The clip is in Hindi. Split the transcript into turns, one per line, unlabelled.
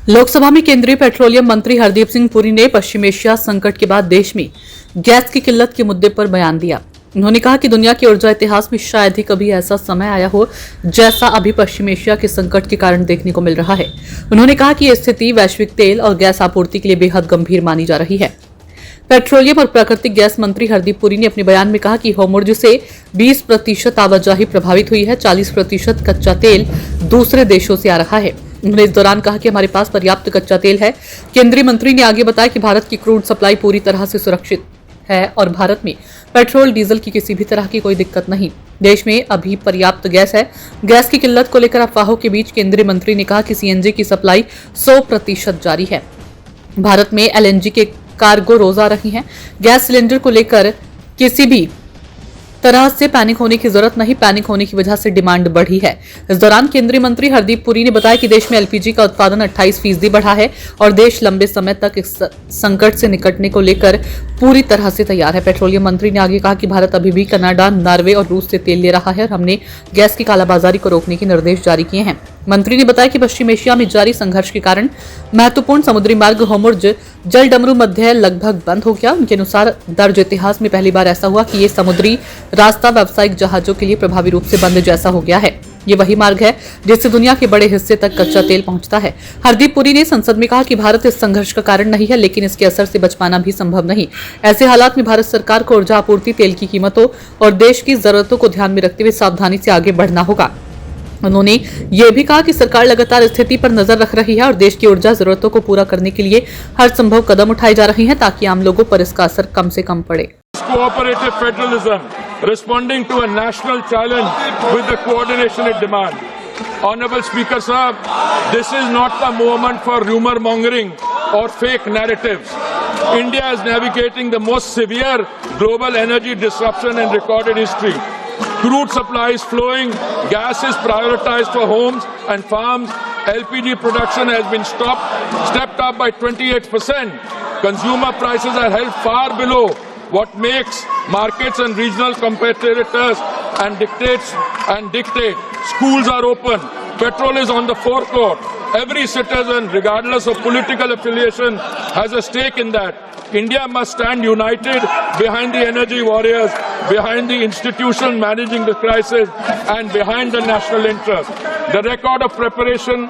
लोकसभा में केंद्रीय पेट्रोलियम मंत्री हरदीप सिंह पुरी ने पश्चिम एशिया संकट के बाद देश में गैस की किल्लत के मुद्दे पर बयान दिया। उन्होंने कहा कि दुनिया के ऊर्जा इतिहास में शायद ही कभी ऐसा समय आया हो जैसा अभी पश्चिम एशिया के संकट के कारण देखने को मिल रहा है। उन्होंने कहा कि यह स्थिति वैश्विक तेल और गैस आपूर्ति के लिए बेहद गंभीर मानी जा रही है। पेट्रोलियम और प्राकृतिक गैस मंत्री हरदीप पुरी ने अपने बयान में कहा कि होर्मुज़ से 20% आवाजाही प्रभावित हुई है, 40% कच्चा तेल दूसरे देशों से आ रहा है। उन्होंने इस दौरान कहा कि हमारे पास पर्याप्त कच्चा तेल है। केंद्रीय मंत्री ने आगे बताया कि भारत की क्रूड सप्लाई पूरी तरह से सुरक्षित है और भारत में पेट्रोल डीजल की किसी भी तरह की कोई दिक्कत नहीं। देश में अभी पर्याप्त गैस है। गैस की किल्लत को लेकर अफवाहों के बीच केंद्रीय मंत्री ने कहा कि सीएनजी की सप्लाई 100% जारी है। भारत में एलएनजी के कार्गो रोज आ रही हैं। गैस सिलेंडर को लेकर किसी भी तरह से पैनिक होने की जरूरत नहीं, पैनिक होने की वजह से डिमांड बढ़ी है। इस दौरान केंद्रीय मंत्री हरदीप पुरी ने बताया कि देश में एलपीजी का उत्पादन 28% बढ़ा है और देश लंबे समय तक इस संकट से निकटने को लेकर पूरी तरह से तैयार है। पेट्रोलियम मंत्री ने आगे कहा कि भारत अभी भी कनाडा, नॉर्वे और रूस से तेल ले रहा है और हमने गैस की कालाबाजारी को रोकने के निर्देश जारी किए हैं। मंत्री ने बताया कि पश्चिम एशिया में जारी संघर्ष के कारण महत्वपूर्ण समुद्री मार्ग होर्मुज़ जलडमरू मध्य लगभग बंद हो गया। उनके अनुसार दर्ज इतिहास में पहली बार ऐसा हुआ कि ये समुद्री रास्ता व्यावसायिक जहाजों के लिए प्रभावी रूप से बंद जैसा हो गया है। ये वही मार्ग है जिससे दुनिया के बड़े हिस्से तक कच्चा तेल पहुंचता है। हरदीप पुरी ने संसद में कहा कि भारत इस संघर्ष का कारण नहीं है, लेकिन इसके असर से बच पाना भी संभव नहीं। ऐसे हालात में भारत सरकार को ऊर्जा आपूर्ति, तेल की कीमतों और देश की जरूरतों को ध्यान में रखते हुए सावधानी से आगे बढ़ना होगा। उन्होंने ये भी कहा कि सरकार लगातार स्थिति पर नजर रख रही है और देश की ऊर्जा जरूरतों को पूरा करने के लिए हर संभव कदम उठाए जा रहे हैं ताकि आम लोगों पर इसका असर कम से कम पड़े।
Cooperative federalism, responding to a national challenge with the coordination it demands. Honorable Speaker Sahab, this is not the moment for rumor mongering or fake narratives. India is navigating the most severe global energy disruption in recorded history. Crude supply is flowing, gas is prioritized for homes and farms, LPG production has been stepped up by 28%. Consumer prices are held far below what makes markets and regional competitors and dictate. Schools are open. Petrol is on the forecourt. Every citizen, regardless of political affiliation, has a stake in that. India must stand united behind the energy warriors, behind the institution managing the crisis, and behind the national interest. The record of preparation